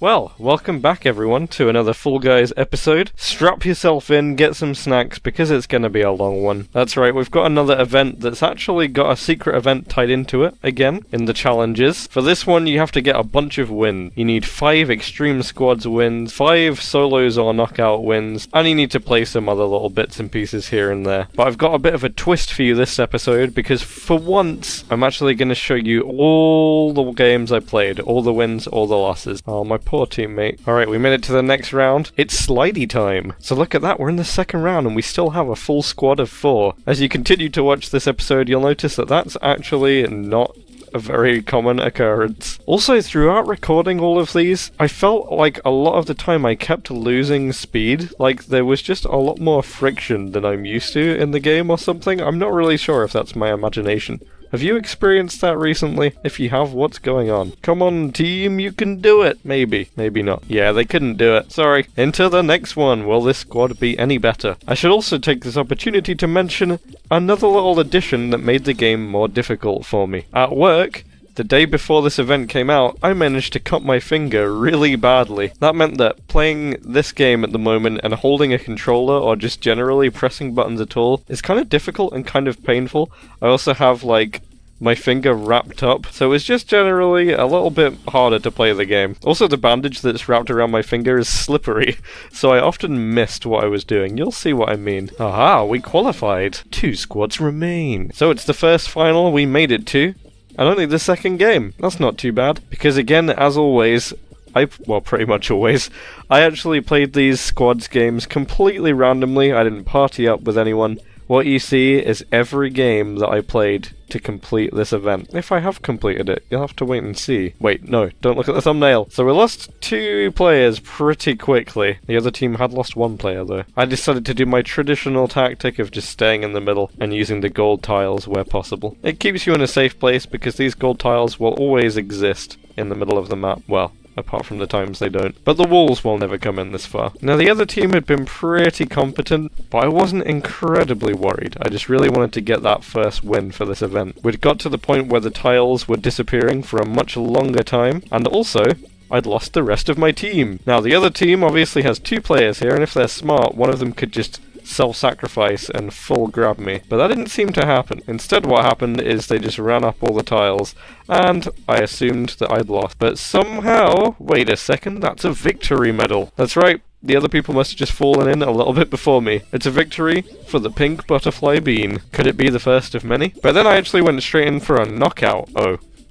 Well, welcome back everyone to another Fall Guys episode. Strap yourself in, get some snacks, because it's going to be a long one. That's right, we've got another event that's actually got a secret event tied into it, again, in the challenges. For this one, you have to get a bunch of wins. You need 5 Extreme Squads wins, 5 solos or knockout wins, and you need to play some other little bits and pieces here and there. But I've got a bit of a twist for you this episode, because for once, I'm actually going to show you all the games I played, all the wins, all the losses. Oh, my poor teammate. Alright, we made it to the next round. It's slidey time. So look at that, we're in the second round and we still have a full squad of 4. As you continue to watch this episode, you'll notice that that's actually not a very common occurrence. Also, throughout recording all of these, I felt like a lot of the time I kept losing speed. Like, there was just a lot more friction than I'm used to in the game or something. I'm not really sure if that's my imagination. Have you experienced that recently? If you have, what's going on? Come on, team, you can do it! Maybe. Maybe not. Yeah, they couldn't do it. Sorry. Into the next one. Will this squad be any better? I should also take this opportunity to mention another little addition that made the game more difficult for me. At work, the day before this event came out, I managed to cut my finger really badly. That meant that playing this game at the moment and holding a controller or just generally pressing buttons at all is kind of difficult and kind of painful. I also have, like, my finger wrapped up, so it's just generally a little bit harder to play the game. Also, the bandage that's wrapped around my finger is slippery, so I often missed what I was doing. You'll see what I mean. Aha, we qualified. 2 squads remain. So it's the first final we made it to. And only the second game. That's not too bad. Because again, as always, pretty much always, I actually played these squads games completely randomly. I didn't party up with anyone. What you see is every game that I played to complete this event. If I have completed it, you'll have to wait and see. Wait, no, don't look at the thumbnail. So we lost 2 players pretty quickly. The other team had lost 1 player though. I decided to do my traditional tactic of just staying in the middle and using the gold tiles where possible. It keeps you in a safe place because these gold tiles will always exist in the middle of the map. Well, apart from the times they don't. But the walls will never come in this far. Now, the other team had been pretty competent, but I wasn't incredibly worried. I just really wanted to get that first win for this event. We'd got to the point where the tiles were disappearing for a much longer time, and also, I'd lost the rest of my team. Now, the other team obviously has 2 players here, and if they're smart, one of them could just self-sacrifice and full grab me. But that didn't seem to happen. Instead, what happened is they just ran up all the tiles, and I assumed that I'd lost. But somehow, wait a second, that's a victory medal. That's right, the other people must have just fallen in a little bit before me. It's a victory for the pink butterfly bean. Could it be the first of many? But then I actually went straight in for a knockout.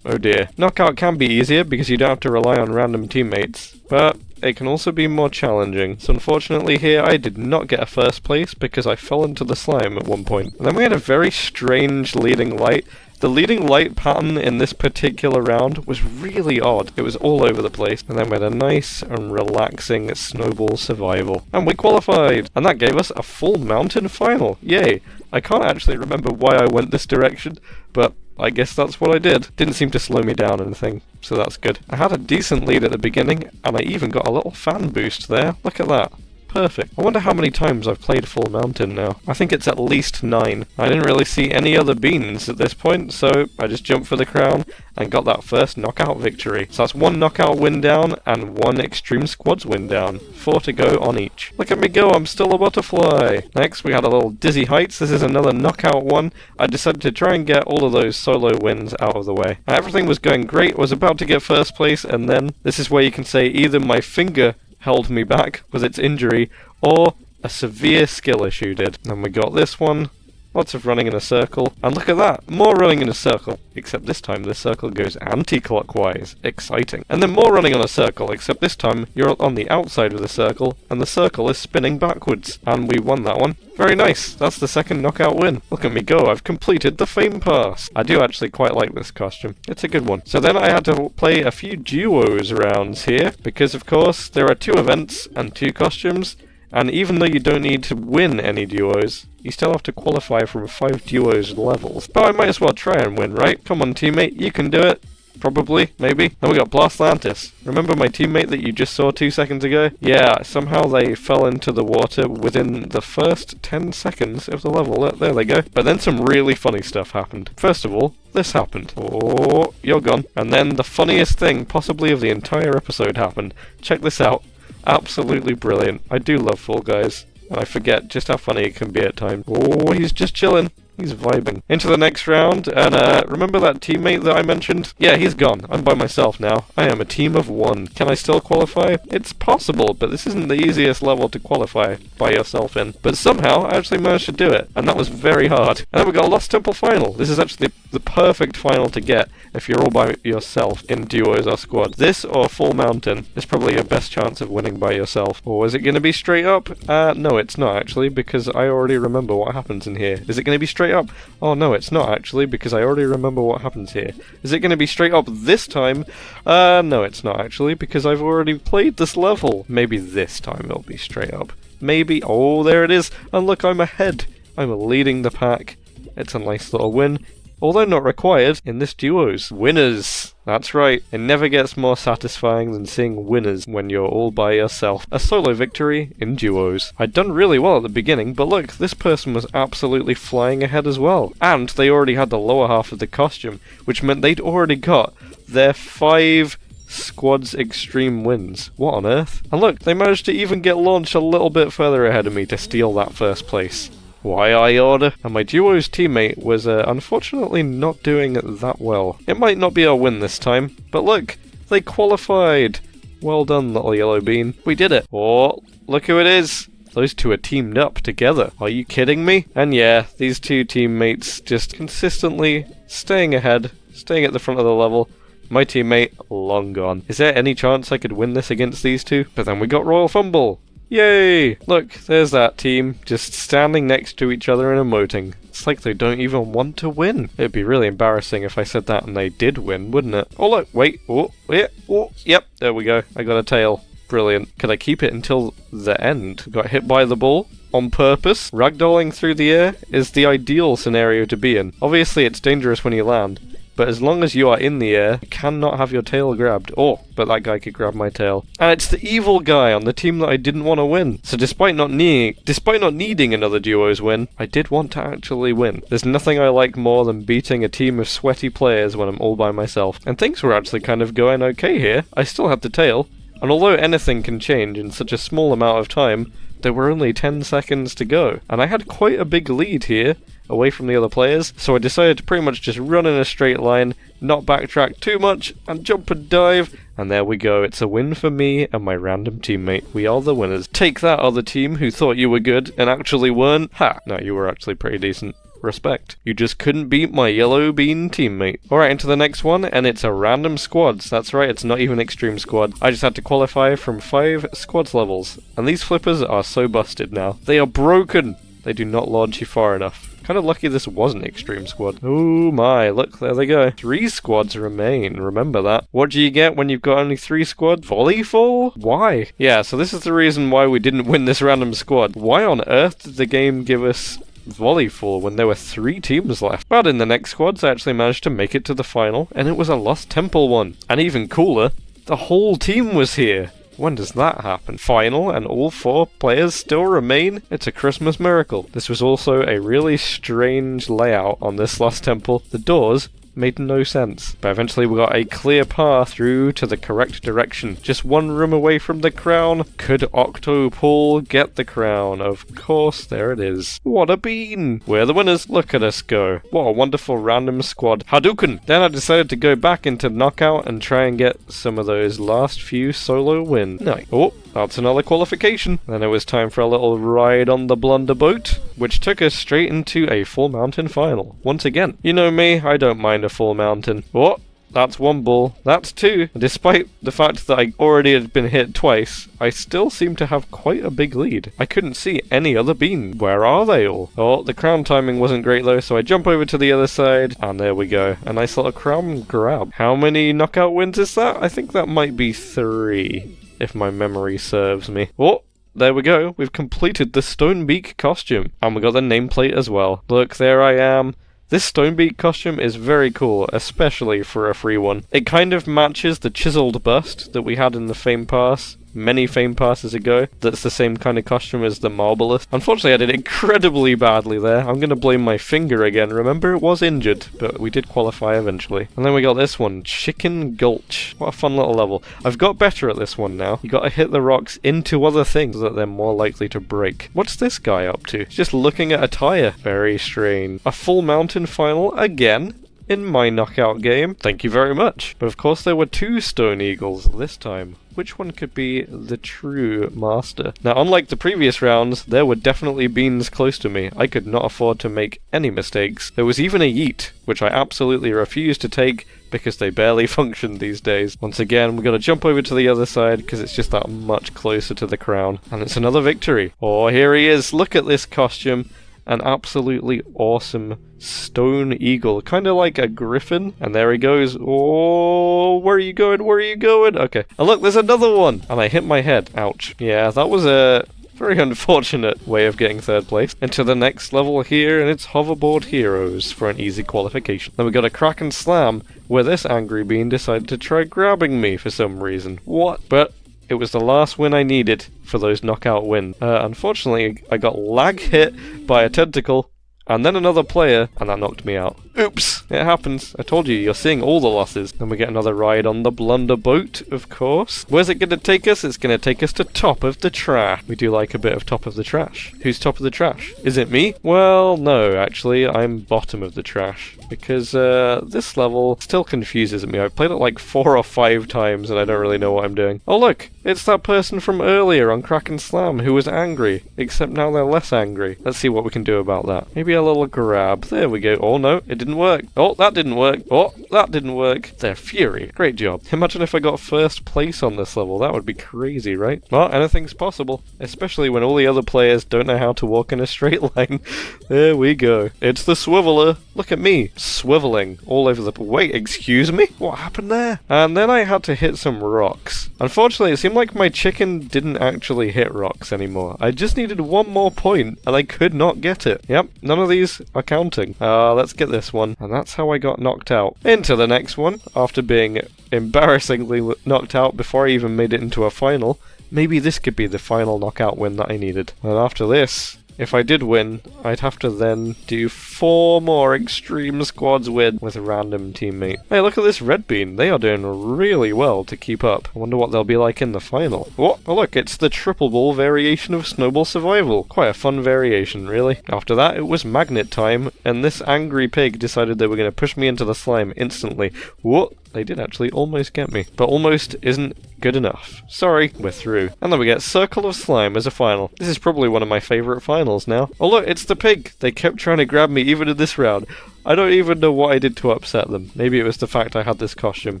Oh dear. Knockout can be easier because you don't have to rely on random teammates, but it can also be more challenging. So unfortunately here I did not get a first place because I fell into the slime at one point. And then we had a very strange leading light. The leading light pattern in this particular round was really odd. It was all over the place. And then we had a nice and relaxing Snowball survival. And we qualified! And that gave us a full mountain final. Yay! I can't actually remember why I went this direction, but I guess that's what I did. Didn't seem to slow me down or anything, so that's good. I had a decent lead at the beginning, and I even got a little fan boost there. Look at that. Perfect. I wonder how many times I've played Full Mountain now. I think it's at least 9. I didn't really see any other beans at this point, so I just jumped for the crown and got that first knockout victory. So that's 1 knockout win down and 1 Extreme Squads win down. 4 to go on each. Look at me go, I'm still a butterfly! Next we had a little Dizzy Heights. This is another knockout one. I decided to try and get all of those solo wins out of the way. Everything was going great, was about to get first place, and then this is where you can say either my finger held me back with its injury, or a severe skill issue did. And we got this one. Lots of running in a circle. And look at that! More running in a circle. Except this time this circle goes anti-clockwise. Exciting. And then more running on a circle, except this time you're on the outside of the circle, and the circle is spinning backwards. And we won that one. Very nice. That's the second knockout win. Look at me go. I've completed the Fame Pass. I do actually quite like this costume. It's a good one. So then I had to play a few duos rounds here, because of course there are 2 events and 2 costumes. And even though you don't need to win any duos, you still have to qualify from 5 duos levels. But I might as well try and win, right? Come on, teammate, you can do it. Probably, maybe. Then we got Blastlantis. Remember my teammate that you just saw 2 seconds ago? Yeah, somehow they fell into the water within the first 10 seconds of the level. There they go. But then some really funny stuff happened. First of all, this happened. Oh, you're gone. And then the funniest thing, possibly of the entire episode, happened. Check this out. Absolutely brilliant. I do love Fall Guys. And I forget just how funny it can be at times. Oh, he's just chilling. He's vibing. Into the next round, and remember that teammate that I mentioned? Yeah, he's gone. I'm by myself now. I am a team of 1. Can I still qualify? It's possible, but this isn't the easiest level to qualify by yourself in. But somehow, I actually managed to do it, and that was very hard. And then we got a Lost Temple final. This is actually the perfect final to get if you're all by yourself in duos or squads. This or Full Mountain is probably your best chance of winning by yourself. Or is it going to be straight up? No, it's not actually, because I already remember what happens in here. Is it going to be straight up? Oh no, it's not actually, because I already remember what happens here. Is it going to be straight up this time? No, it's not actually, because I've already played this level. Maybe this time it'll be straight up. Maybe. Oh, there it is. And look, I'm ahead. I'm leading the pack. It's a nice little win. Although not required in this duos. Winners! That's right, it never gets more satisfying than seeing winners when you're all by yourself. A solo victory in duos. I'd done really well at the beginning, but look, this person was absolutely flying ahead as well. And they already had the lower half of the costume, which meant they'd already got their 5 squads extreme wins. What on earth? And look, they managed to even get launched a little bit further ahead of me to steal that first place. Why I order? And my duo's teammate was unfortunately not doing that well. It might not be our win this time, but look, they qualified! Well done, little yellow bean. We did it! Oh, look who it is! Those two are teamed up together. Are you kidding me? And yeah, these two teammates just consistently staying ahead, staying at the front of the level. My teammate, long gone. Is there any chance I could win this against these two? But then we got Royal Fumble! Yay! Look, there's that team, just standing next to each other and emoting. It's like they don't even want to win. It'd be really embarrassing if I said that and they did win, wouldn't it? Oh look, wait, oh, yeah, oh, yep, there we go. I got a tail. Brilliant. Could I keep it until the end? Got hit by the ball on purpose. Ragdolling through the air is the ideal scenario to be in. Obviously it's dangerous when you land, but as long as you are in the air, you cannot have your tail grabbed. Oh, but that guy could grab my tail. And it's the evil guy on the team that I didn't want to win. So despite not needing another duos win, I did want to actually win. There's nothing I like more than beating a team of sweaty players when I'm all by myself. And things were actually kind of going okay here. I still had the tail, and although anything can change in such a small amount of time, there were only 10 seconds to go. And I had quite a big lead here, away from the other players, so I decided to pretty much just run in a straight line, not backtrack too much, and jump and dive, and there we go. It's a win for me and my random teammate. We are the winners. Take that, other team who thought you were good and actually weren't. Ha! No, you were actually pretty decent. Respect. You just couldn't beat my yellow bean teammate. Alright, into the next one, and it's a random squads. That's right, it's not even extreme squad. I just had to qualify from 5 squads levels, and these flippers are so busted now. They are broken! They do not launch you far enough. Kind of lucky this wasn't Extreme Squad. Oh my, look, there they go. 3 squads remain, remember that. What do you get when you've got only 3 squads? Volleyball? Why? Yeah, so this is the reason why we didn't win this random squad. Why on earth did the game give us volleyball when there were 3 teams left? But in the next squads, I actually managed to make it to the final, and it was a Lost Temple one. And even cooler, the whole team was here. When does that happen? Final, and all 4 players still remain? It's a Christmas miracle. This was also a really strange layout on this Lost Temple. The doors made no sense. But eventually we got a clear path through to the correct direction. Just 1 room away from the crown. Could Octopool get the crown? Of course, there it is. What a bean! We're the winners. Look at us go. What a wonderful random squad. Hadouken! Then I decided to go back into knockout and try and get some of those last few solo wins. No. Oh, that's another qualification. Then it was time for a little ride on the blunder boat, which took us straight into a full mountain final. Once again, you know me, I don't mind a full mountain. Oh, that's 1 ball. That's 2. And despite the fact that I already had been hit twice, I still seem to have quite a big lead. I couldn't see any other bean. Where are they all? Oh, the crown timing wasn't great though, so I jump over to the other side, and there we go. A nice little crown grab. How many knockout wins is that? I think that might be 3. If my memory serves me. Oh, there we go. We've completed the Stonebeak costume. And we got the nameplate as well. Look, there I am. This Stonebeak costume is very cool, especially for a free one. It kind of matches the chiseled bust that we had in the Fame Pass many Fame Passes ago. That's the same kind of costume as the Marvelous. Unfortunately, I did incredibly badly there. I'm going to blame my finger again. Remember, it was injured, but we did qualify eventually. And then we got this one, Chicken Gulch. What a fun little level. I've got better at this one now. You got to hit the rocks into other things so that they're more likely to break. What's this guy up to? He's just looking at a tire. Very strange. A full mountain final again in my knockout game. Thank you very much. But of course there were 2 Stone Eagles this time. Which one could be the true master? Now, unlike the previous rounds, there were definitely beans close to me. I could not afford to make any mistakes. There was even a yeet, which I absolutely refused to take because they barely function these days. Once again, we've got to jump over to the other side because it's just that much closer to the crown. And it's another victory. Oh, here he is. Look at this costume. An absolutely awesome stone eagle, kind of like a griffin. And there he goes. Oh, where are you going? Where are you going? Okay. And look, there's another one. And I hit my head. Ouch. Yeah, that was a very unfortunate way of getting 3rd place. Into the next level here, and it's Hoverboard Heroes for an easy qualification. Then we got a crack and slam, where this angry bean decided to try grabbing me for some reason. What? But it was the last win I needed for those knockout wins. Unfortunately, I got lag hit by a tentacle, and then another player, and that knocked me out. Oops! It happens. I told you, you're seeing all the losses. Then we get another ride on the Blunder Boat, of course. Where's it going to take us? It's going to take us to Top of the Trash. We do like a bit of Top of the Trash. Who's Top of the Trash? Is it me? Well, no, actually, I'm Bottom of the Trash. Because this level still confuses me. I've played it like 4 or 5 times and I don't really know what I'm doing. Oh look! It's that person from earlier on Crack and Slam who was angry. Except now they're less angry. Let's see what we can do about that. Maybe a little grab. There we go. Oh no, it didn't work. Oh, that didn't work. Oh, that didn't work. They're fury. Great job. Imagine if I got 1st place on this level. That would be crazy, right? Well, anything's possible. Especially when all the other players don't know how to walk in a straight line. There we go. It's the Swiveler. Look at me. Swiveling all over the... Wait, excuse me? What happened there? And then I had to hit some rocks. Unfortunately, it seemed like my chicken didn't actually hit rocks anymore. I just needed 1 more point, and I could not get it. Yep, none of these are counting. Let's get this one. And that's how I got knocked out. Into the next one, after being embarrassingly knocked out before I even made it into a final. Maybe this could be the final knockout win that I needed. And after this, if I did win, I'd have to then do 4 more Extreme Squads win with a random teammate. Hey, look at this red bean. They are doing really well to keep up. I wonder what they'll be like in the final. What? Oh look, it's the triple ball variation of Snowball Survival. Quite a fun variation, really. After that, it was magnet time, and this angry pig decided they were going to push me into the slime instantly. What? They did actually almost get me. But almost isn't good enough. Sorry, we're through. And then we get Circle of Slime as a final. This is probably one of my favourite finals now. Oh look, it's the pig! They kept trying to grab me even in this round. I don't even know what I did to upset them. Maybe it was the fact I had this costume.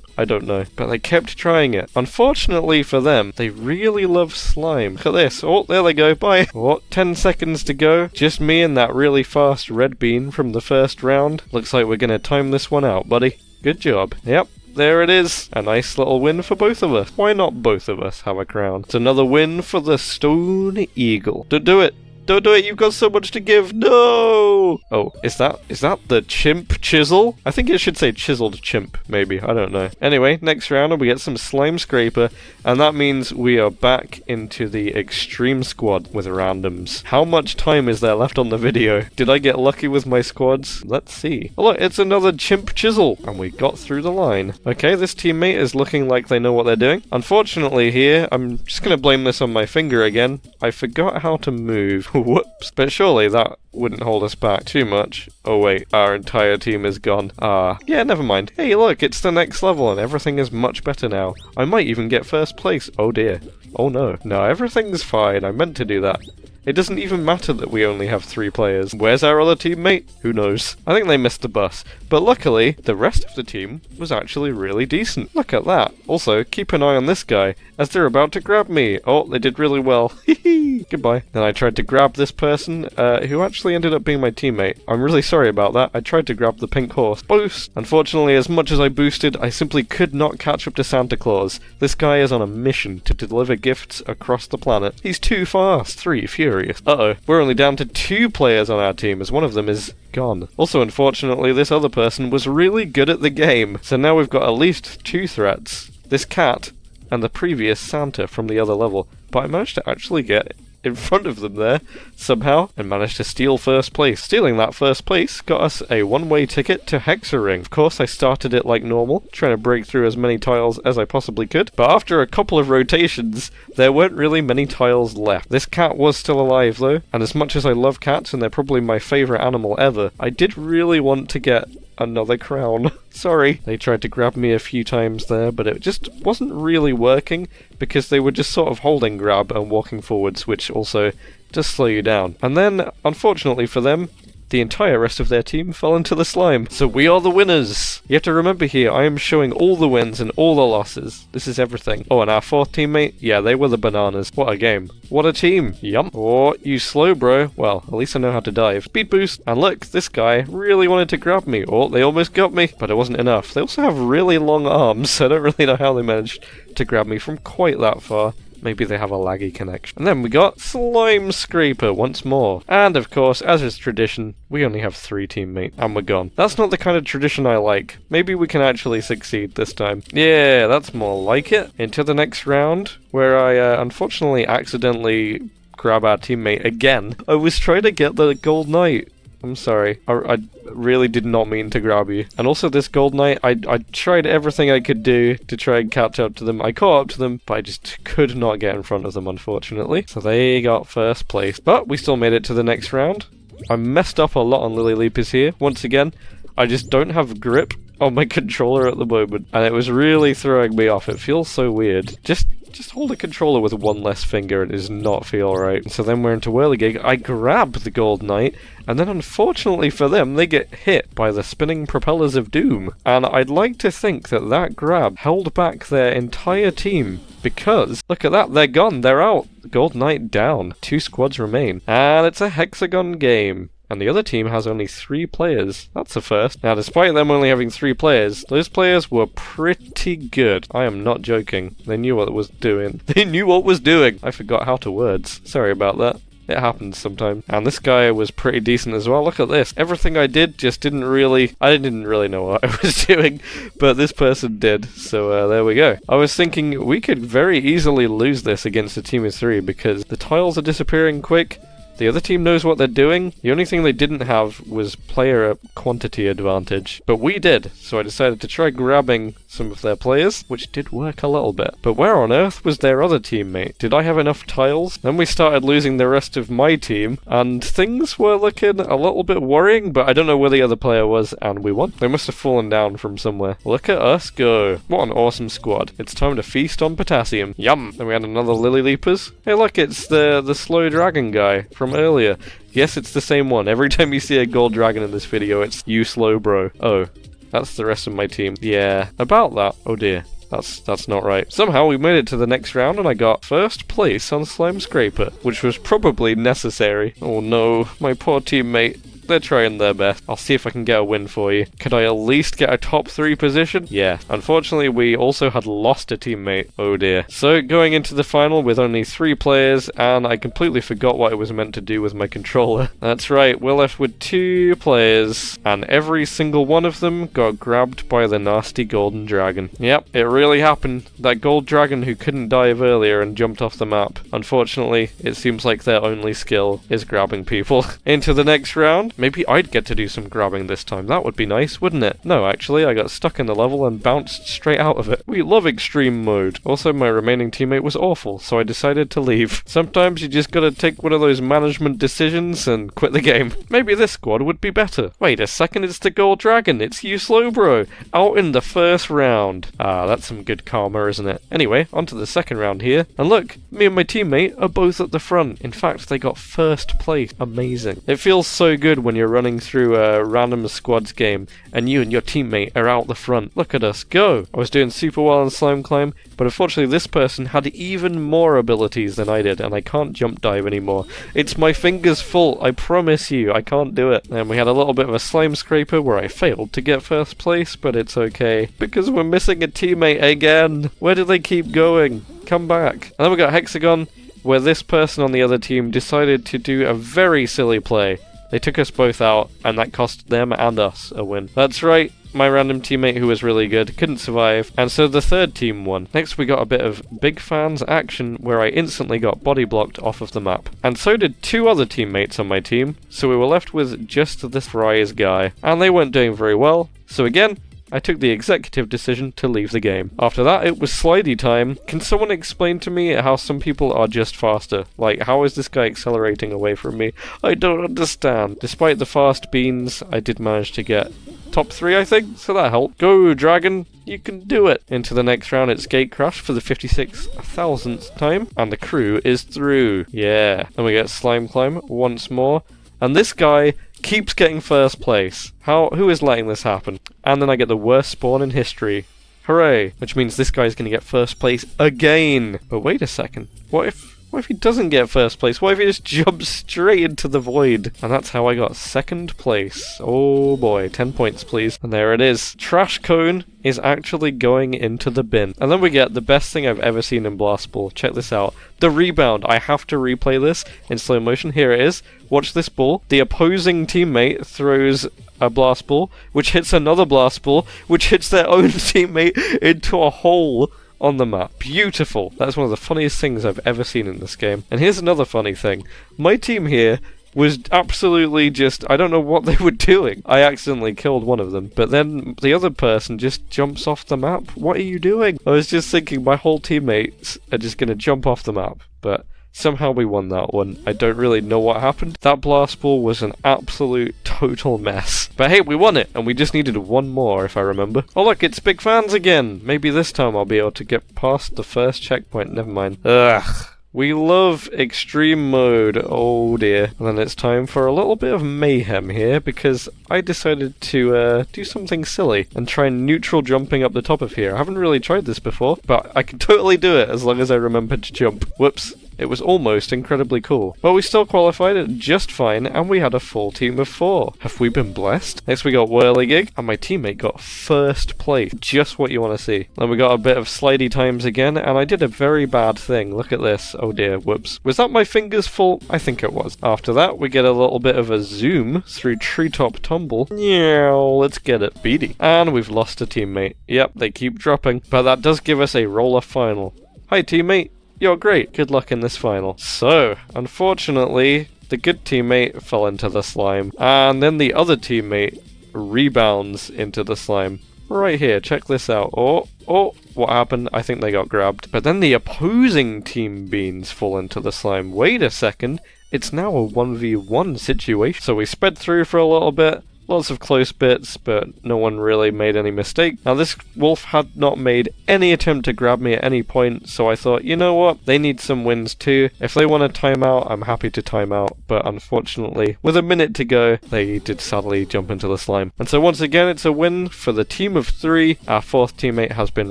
I don't know. But they kept trying it. Unfortunately for them, they really love slime. Look at this. Oh, there they go. Bye. What? 10 seconds to go. Just me and that really fast red bean from the 1st round. Looks like we're going to time this one out, buddy. Good job. Yep. There it is. A nice little win for both of us. Why not both of us have a crown? It's another win for the Stone Eagle. Don't do it. Don't do it, you've got so much to give. No! Oh, is that the Chimp Chisel? I think it should say Chiseled Chimp, maybe. I don't know. Anyway, next round we get some Slime Scraper, and that means we are back into the Extreme Squad with randoms. How much time is there left on the video? Did I get lucky with my squads? Let's see. Oh look, it's another Chimp Chisel, and we got through the line. Okay, this teammate is looking like they know what they're doing. Unfortunately here, I'm just gonna blame this on my finger again. I forgot how to move. Whoops. But surely that wouldn't hold us back too much. Oh wait, our entire team is gone. Yeah, never mind. Hey look, it's the next level and everything is much better now. I might even get 1st place. Oh dear. Oh no. No, everything's fine. I meant to do that. It doesn't even matter that we only have 3 players. Where's our other teammate? Who knows? I think they missed the bus. But luckily, the rest of the team was actually really decent. Look at that. Also, keep an eye on this guy, as they're about to grab me. Oh, they did really well. Hehe. Goodbye. Then I tried to grab this person, who actually ended up being my teammate. I'm really sorry about that. I tried to grab the pink horse. Boost! Unfortunately, as much as I boosted, I simply could not catch up to Santa Claus. This guy is on a mission to deliver gifts across the planet. He's too fast. 3 Fury. furious. Uh-oh, we're only down to 2 players on our team, as one of them is gone. Also, unfortunately, this other person was really good at the game, so now we've got at least 2 threats. This cat, and the previous Santa from the other level. But I managed to actually get in front of them there, somehow, and managed to steal first place. Stealing that first place got us a one-way ticket to Hex-a-Ring. Of course, I started it like normal, trying to break through as many tiles as I possibly could, but after a couple of rotations, there weren't really many tiles left. This cat was still alive, though, and as much as I love cats, and they're probably my favourite animal ever, I did really want to get another crown. Sorry. They tried to grab me a few times there, but it just wasn't really working because they were just sort of holding grab and walking forwards, which also does slow you down. And then, unfortunately for them, the entire rest of their team fell into the slime. So we are the winners! You have to remember here, I am showing all the wins and all the losses. This is everything. Oh, and our 4th teammate? Yeah, they were the bananas. What a game. What a team. Yum. Oh, you slow, bro. Well, at least I know how to dive. Speed boost. And look, this guy really wanted to grab me. Oh, they almost got me, but it wasn't enough. They also have really long arms, so I don't really know how they managed to grab me from quite that far. Maybe they have a laggy connection. And then we got Slime Scraper once more. And of course, as is tradition, we only have 3 teammates, and we're gone. That's not the kind of tradition I like. Maybe we can actually succeed this time. Yeah, that's more like it. Into the next round, where I unfortunately accidentally grab our teammate again. I was trying to get the Gold Knight. I'm sorry. I really did not mean to grab you. And also this Gold Knight, I tried everything I could do to try and catch up to them. I caught up to them, but I just could not get in front of them, unfortunately. So they got first place. But we still made it to the next round. I messed up a lot on Lily Leapers here. Once again, I just don't have grip on my controller at the moment. And it was really throwing me off. It feels so weird. Just hold a controller with one less finger, it does not feel right. So then we're into Whirligig. I grab the Gold Knight, and then unfortunately for them, they get hit by the spinning propellers of doom. And I'd like to think that that grab held back their entire team, because, look at that, they're gone, they're out. Gold Knight down. 2 squads remain. And it's a hexagon game. And the other team has only 3 players. That's a first. Now, despite them only having 3 players, those players were pretty good. I am not joking. They knew what it was doing. They knew what was doing! I forgot how to words. Sorry about that. It happens sometimes. And this guy was pretty decent as well. Look at this. Everything I did just didn't really... I didn't really know what I was doing, but this person did. So there we go. I was thinking we could very easily lose this against a team of 3 because the tiles are disappearing quick. The other team knows what they're doing. The only thing they didn't have was player quantity advantage. But we did, so I decided to try grabbing some of their players, which did work a little bit. But where on earth was their other teammate? Did I have enough tiles? Then we started losing the rest of my team, and things were looking a little bit worrying, but I don't know where the other player was, and we won. They must have fallen down from somewhere. Look at us go. What an awesome squad. It's time to feast on potassium. Yum! Then we had another Lily Leapers. Hey look, it's the slow dragon guy from earlier. Yes, it's the same one. Every time you see a gold dragon in this video, it's you slow bro. Oh, that's the rest of my team. Yeah, about that. Oh dear. That's not right. Somehow we made it to the next round and I got first place on Slime Scraper, which was probably necessary. Oh no, my poor teammate. They're trying their best. I'll see if I can get a win for you. Could I at least get a top 3 position? Yeah. Unfortunately, we also had lost a teammate. Oh dear. So, going into the final with only 3 players, and I completely forgot what it was meant to do with my controller. That's right, we're left with 2 players, and every single one of them got grabbed by the nasty golden dragon. Yep, it really happened. That gold dragon who couldn't dive earlier and jumped off the map. Unfortunately, it seems like their only skill is grabbing people. Into the next round. Maybe I'd get to do some grabbing this time. That would be nice, wouldn't it? No, actually, I got stuck in the level and bounced straight out of it. We love extreme mode. Also, my remaining teammate was awful, so I decided to leave. Sometimes you just gotta take one of those management decisions and quit the game. Maybe this squad would be better. Wait a second, it's the gold dragon. It's you slow bro. Out in the first round. Ah, that's some good karma, isn't it? Anyway, on to the second round here. And look, me and my teammate are both at the front. In fact, they got first place. Amazing. It feels so good when you're running through a random squads game and you and your teammate are out the front. Look at us go! I was doing super well on Slime Climb, but unfortunately this person had even more abilities than I did, and I can't jump dive anymore. It's my finger's fault, I promise you, I can't do it. And we had a little bit of a Slime Scraper where I failed to get first place, but it's okay, because we're missing a teammate again! Where do they keep going? Come back. And then we got Hexagon. where this person on the other team decided to do a very silly play. They took us both out, and that cost them and us a win. That's right, my random teammate who was really good couldn't survive, and so the third team won. Next we got a bit of big fans action where I instantly got body blocked off of the map. And so did 2 other teammates on my team, so we were left with just this Rise guy. And they weren't doing very well, so again, I took the executive decision to leave the game. After that, it was slidey time. Can someone explain to me how some people are just faster? Like, how is this guy accelerating away from me? I don't understand. Despite the fast beans, I did manage to get top 3, I think, so that helped. Go, dragon! You can do it! Into the next round, it's Gate Crash for the 56,000th time, and the crew is through. Yeah. Then we get Slime Climb once more, and this guy keeps getting first place. Who is letting this happen? And then I get the worst spawn in history. Hooray! Which means this guy's gonna get first place again! But wait a second, what if he doesn't get first place? What if he just jumps straight into the void? And that's how I got second place. Oh boy, 10 points please. And there it is. Trash Cone is actually going into the bin. And then we get the best thing I've ever seen in Blast Ball. Check this out. The rebound. I have to replay this in slow motion. Here it is. Watch this ball. The opposing teammate throws a blast ball, which hits another blast ball, which hits their own teammate into a hole on the map. Beautiful. That's one of the funniest things I've ever seen in this game. And here's another funny thing. My team here was absolutely just, I don't know what they were doing. I accidentally killed one of them, but then the other person just jumps off the map. What are you doing? I was just thinking my whole teammates are just gonna jump off the map, but somehow we won that one. I don't really know what happened. That blast ball was an absolute total mess. But hey, we won it, and we just needed one more, if I remember. Oh look, it's big fans again! Maybe this time I'll be able to get past the first checkpoint. Never mind. Ugh. We love extreme mode, oh dear. And then it's time for a little bit of mayhem here, because I decided to do something silly and try neutral jumping up the top of here. I haven't really tried this before, but I can totally do it as long as I remember to jump. Whoops. It was almost incredibly cool. But we still qualified it just fine, and we had a full team of 4. Have we been blessed? Next we got Whirligig, and my teammate got first place. Just what you want to see. Then we got a bit of slidey times again, and I did a very bad thing. Look at this. Oh dear, whoops. Was that my finger's fault? I think it was. After that, we get a little bit of a zoom through Treetop Tumble. Yeah, let's get it. Beady. And we've lost a teammate. Yep, they keep dropping. But that does give us a roller final. Hi teammate. You're great. Good luck in this final. So, unfortunately, the good teammate fell into the slime, and then the other teammate rebounds into the slime. Right here, check this out. Oh, what happened? I think they got grabbed. But then the opposing team beans fall into the slime. Wait a second. It's now a 1v1 situation. So we sped through for a little bit. Lots of close bits, but no one really made any mistake. Now this wolf had not made any attempt to grab me at any point, so I thought, you know what, they need some wins too. If they want to time out, I'm happy to time out, but unfortunately, with a minute to go, they did sadly jump into the slime. And so once again, it's a win for the team of 3. Our 4th teammate has been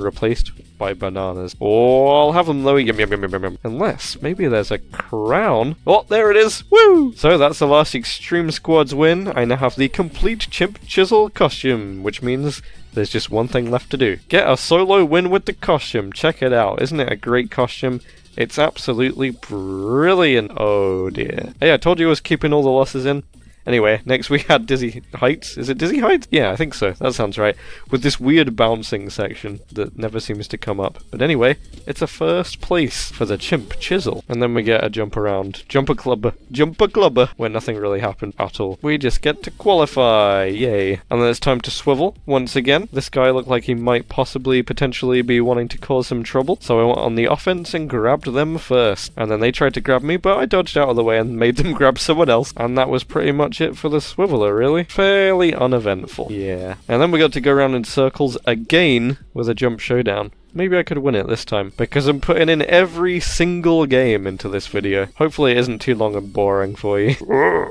replaced by bananas. Oh, I'll have them though. Yum, yum, yum, yum, yum. Unless, maybe there's a crown. Oh, there it is! Woo! So that's the last Extreme Squad's win. I now have the complete Chimp Chisel costume, which means there's just one thing left to do. Get a solo win with the costume. Check it out. Isn't it a great costume? It's absolutely brilliant. Oh dear. Hey, I told you I was keeping all the losses in. Anyway, next we had Dizzy Heights. Is it Dizzy Heights? Yeah, I think so. That sounds right. With this weird bouncing section that never seems to come up. But anyway, it's a first place for the Chimp Chisel. And then we get a jump around. Jumper Clubber, where nothing really happened at all. We just get to qualify. Yay. And then it's time to swivel once again. This guy looked like he might potentially be wanting to cause some trouble. So I went on the offense and grabbed them first. And then they tried to grab me, but I dodged out of the way and made them grab someone else. And that was pretty much it for the swiveler, really. Fairly uneventful. Yeah. And then we got to go around in circles again with a jump showdown. Maybe I could win it this time, because I'm putting in every single game into this video. Hopefully it isn't too long and boring for you.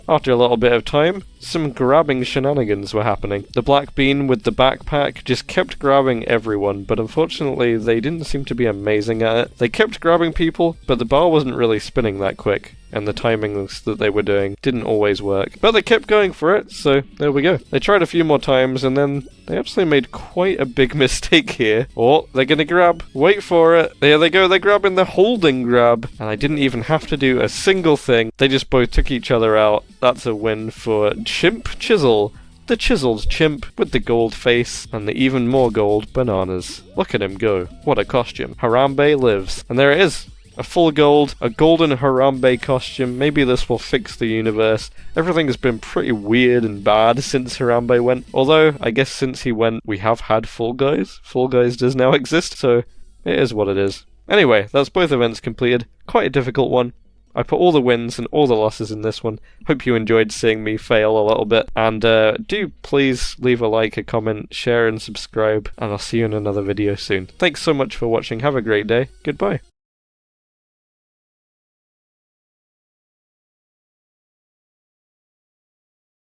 After a little bit of time, some grabbing shenanigans were happening. The black bean with the backpack just kept grabbing everyone, but unfortunately they didn't seem to be amazing at it. They kept grabbing people, but the bar wasn't really spinning that quick, and the timings that they were doing didn't always work. But they kept going for it, so there we go. They tried a few more times, and then they actually made quite a big mistake here. Oh, they're gonna grab. Wait for it. There they go. They're grabbing the holding grab. And I didn't even have to do a single thing. They just both took each other out. That's a win for Chimp Chisel. The chiseled chimp with the gold face and the even more gold bananas. Look at him go. What a costume. Harambe lives. And there it is. A full gold, a golden Harambe costume. Maybe this will fix the universe. Everything has been pretty weird and bad since Harambe went. Although, I guess since he went, we have had Fall Guys. Fall Guys does now exist, so it is what it is. Anyway, that's both events completed. Quite a difficult one. I put all the wins and all the losses in this one. Hope you enjoyed seeing me fail a little bit. And do please leave a like, a comment, share and subscribe. And I'll see you in another video soon. Thanks so much for watching. Have a great day. Goodbye.